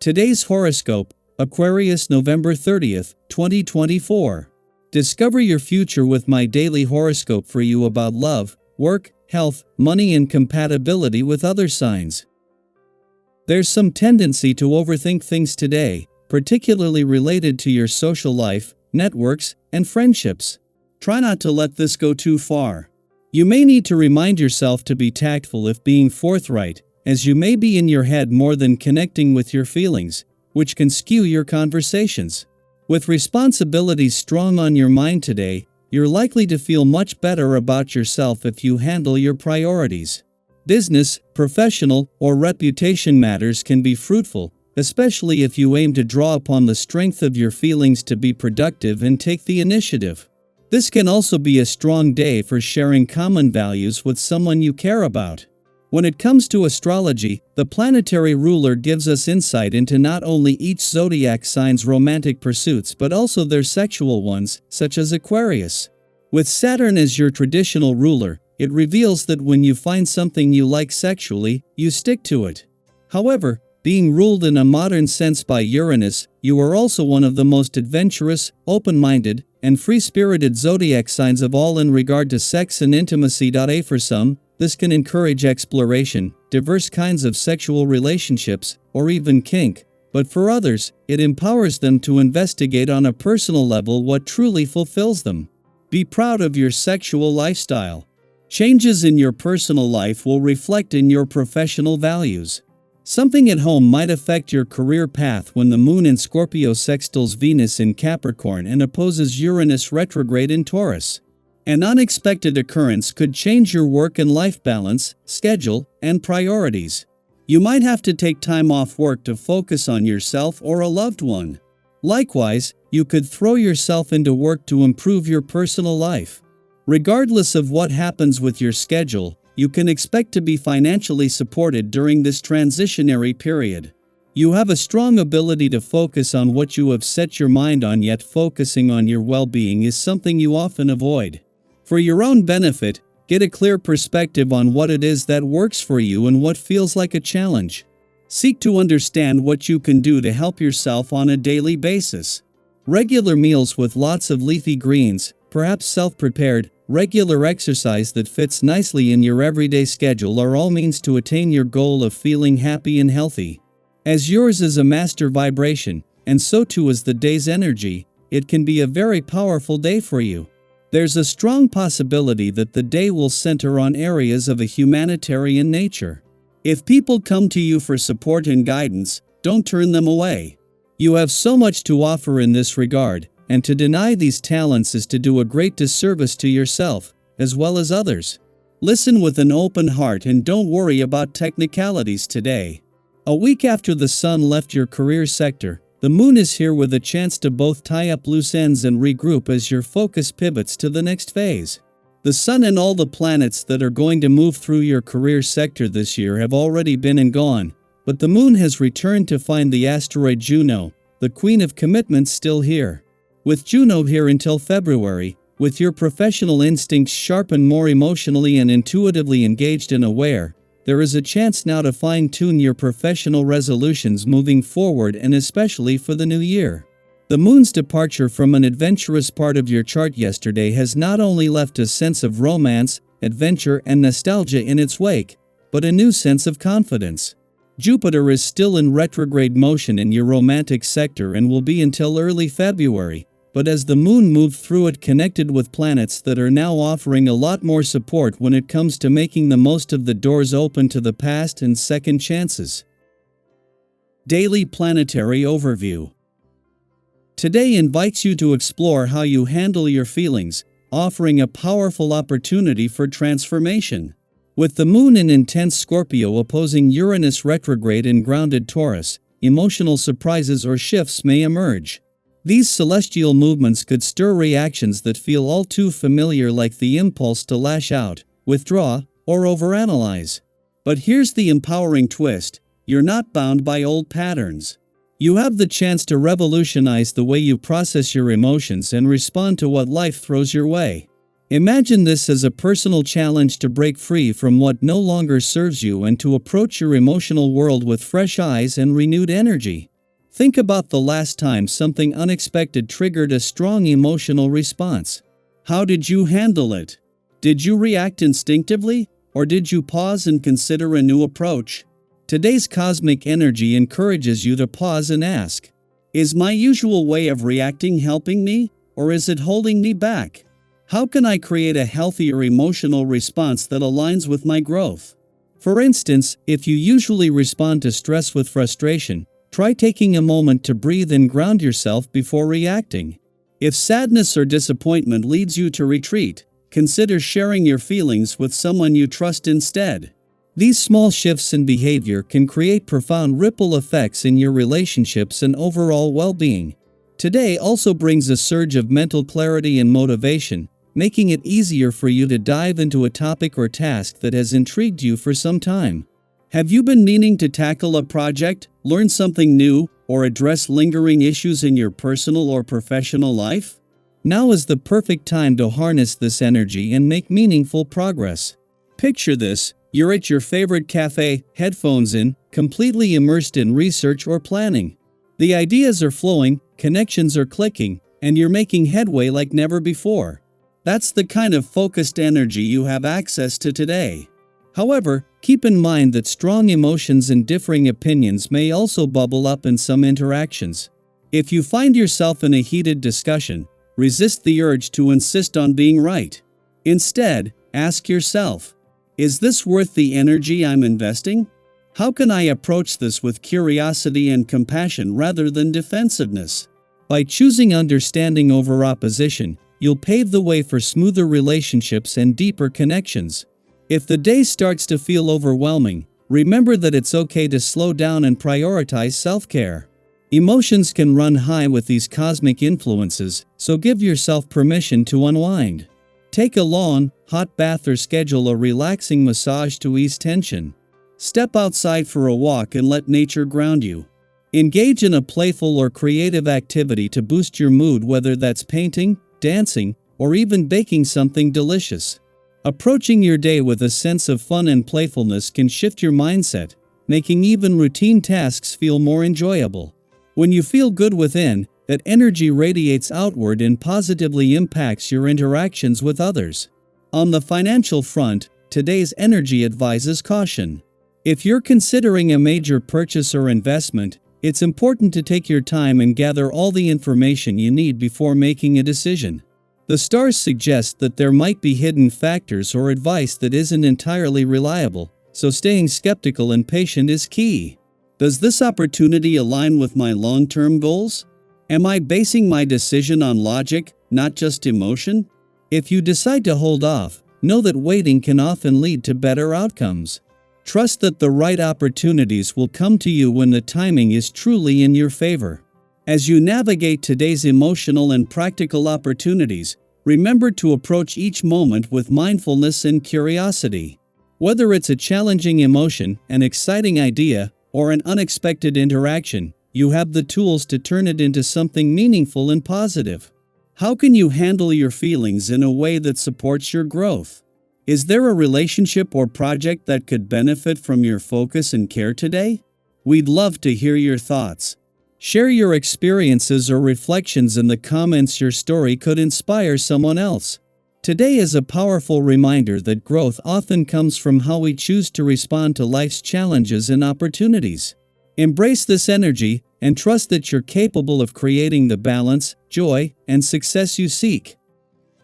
Today's horoscope, Aquarius November 30th, 2024. Discover your future with my daily horoscope for you about love, work, health, money and compatibility with other signs. There's some tendency to overthink things today, particularly related to your social life, networks, and friendships. Try not to let this go too far. You may need to remind yourself to be tactful if being forthright, as you may be in your head more than connecting with your feelings, which can skew your conversations. With responsibilities strong on your mind today, you're likely to feel much better about yourself if you handle your priorities. Business, professional, or reputation matters can be fruitful, especially if you aim to draw upon the strength of your feelings to be productive and take the initiative. This can also be a strong day for sharing common values with someone you care about. When it comes to astrology, the planetary ruler gives us insight into not only each zodiac sign's romantic pursuits but also their sexual ones, such as Aquarius. With Saturn as your traditional ruler, it reveals that when you find something you like sexually, you stick to it. However, being ruled in a modern sense by Uranus, you are also one of the most adventurous, open-minded, and free-spirited zodiac signs of all in regard to sex and intimacy. For some, this can encourage exploration, diverse kinds of sexual relationships, or even kink, but for others, it empowers them to investigate on a personal level what truly fulfills them. Be proud of your sexual lifestyle. Changes in your personal life will reflect in your professional values. Something at home might affect your career path when the Moon in Scorpio sextiles Venus in Capricorn and opposes Uranus retrograde in Taurus. An unexpected occurrence could change your work and life balance, schedule, and priorities. You might have to take time off work to focus on yourself or a loved one. Likewise, you could throw yourself into work to improve your personal life. Regardless of what happens with your schedule, you can expect to be financially supported during this transitionary period. You have a strong ability to focus on what you have set your mind on, yet focusing on your well-being is something you often avoid. For your own benefit, get a clear perspective on what it is that works for you and what feels like a challenge. Seek to understand what you can do to help yourself on a daily basis. Regular meals with lots of leafy greens, perhaps self-prepared, regular exercise that fits nicely in your everyday schedule are all means to attain your goal of feeling happy and healthy. As yours is a master vibration, and so too is the day's energy, it can be a very powerful day for you. There's a strong possibility that the day will center on areas of a humanitarian nature. If people come to you for support and guidance, don't turn them away. You have so much to offer in this regard, and to deny these talents is to do a great disservice to yourself, as well as others. Listen with an open heart and don't worry about technicalities today. A week after the Sun left your career sector, the Moon is here with a chance to both tie up loose ends and regroup as your focus pivots to the next phase. The Sun and all the planets that are going to move through your career sector this year have already been and gone, but the Moon has returned to find the asteroid Juno, the Queen of Commitments, still here. With Juno here until February, with your professional instincts sharp and more emotionally and intuitively engaged and aware, there is a chance now to fine-tune your professional resolutions moving forward, and especially for the new year. The Moon's departure from an adventurous part of your chart yesterday has not only left a sense of romance, adventure, and nostalgia in its wake, but a new sense of confidence. Jupiter is still in retrograde motion in your romantic sector and will be until early February. But as the Moon moved through it, connected with planets that are now offering a lot more support when it comes to making the most of the doors open to the past and second chances. Daily Planetary Overview. Today invites you to explore how you handle your feelings, offering a powerful opportunity for transformation. With the Moon in intense Scorpio opposing Uranus retrograde in grounded Taurus, emotional surprises or shifts may emerge. These celestial movements could stir reactions that feel all too familiar, like the impulse to lash out, withdraw, or overanalyze. But here's the empowering twist: you're not bound by old patterns. You have the chance to revolutionize the way you process your emotions and respond to what life throws your way. Imagine this as a personal challenge to break free from what no longer serves you and to approach your emotional world with fresh eyes and renewed energy. Think about the last time something unexpected triggered a strong emotional response. How did you handle it? Did you react instinctively, or did you pause and consider a new approach? Today's cosmic energy encourages you to pause and ask, is my usual way of reacting helping me, or is it holding me back? How can I create a healthier emotional response that aligns with my growth? For instance, if you usually respond to stress with frustration, try taking a moment to breathe and ground yourself before reacting. If sadness or disappointment leads you to retreat, consider sharing your feelings with someone you trust instead. These small shifts in behavior can create profound ripple effects in your relationships and overall well-being. Today also brings a surge of mental clarity and motivation, making it easier for you to dive into a topic or task that has intrigued you for some time. Have you been meaning to tackle a project, learn something new, or address lingering issues in your personal or professional life? Now is the perfect time to harness this energy and make meaningful progress. Picture this: you're at your favorite cafe, headphones in, completely immersed in research or planning. The ideas are flowing, connections are clicking, and you're making headway like never before. That's the kind of focused energy you have access to today. However, keep in mind that strong emotions and differing opinions may also bubble up in some interactions. If you find yourself in a heated discussion, resist the urge to insist on being right. Instead, ask yourself, is this worth the energy I'm investing? How can I approach this with curiosity and compassion rather than defensiveness? By choosing understanding over opposition, you'll pave the way for smoother relationships and deeper connections. If the day starts to feel overwhelming, remember that it's okay to slow down and prioritize self-care. Emotions can run high with these cosmic influences, so give yourself permission to unwind. Take a long, hot bath or schedule a relaxing massage to ease tension. Step outside for a walk and let nature ground you. Engage in a playful or creative activity to boost your mood, whether that's painting, dancing, or even baking something delicious. Approaching your day with a sense of fun and playfulness can shift your mindset, making even routine tasks feel more enjoyable. When you feel good within, that energy radiates outward and positively impacts your interactions with others. On the financial front, today's energy advises caution. If you're considering a major purchase or investment, it's important to take your time and gather all the information you need before making a decision. The stars suggest that there might be hidden factors or advice that isn't entirely reliable, so staying skeptical and patient is key. Does this opportunity align with my long-term goals? Am I basing my decision on logic, not just emotion? If you decide to hold off, know that waiting can often lead to better outcomes. Trust that the right opportunities will come to you when the timing is truly in your favor. As you navigate today's emotional and practical opportunities, remember to approach each moment with mindfulness and curiosity. Whether it's a challenging emotion, an exciting idea, or an unexpected interaction, you have the tools to turn it into something meaningful and positive. How can you handle your feelings in a way that supports your growth? Is there a relationship or project that could benefit from your focus and care today? We'd love to hear your thoughts. Share your experiences or reflections in the comments. Your story could inspire someone else. Today is a powerful reminder that growth often comes from how we choose to respond to life's challenges and opportunities. Embrace this energy and trust that you're capable of creating the balance, joy, and success you seek.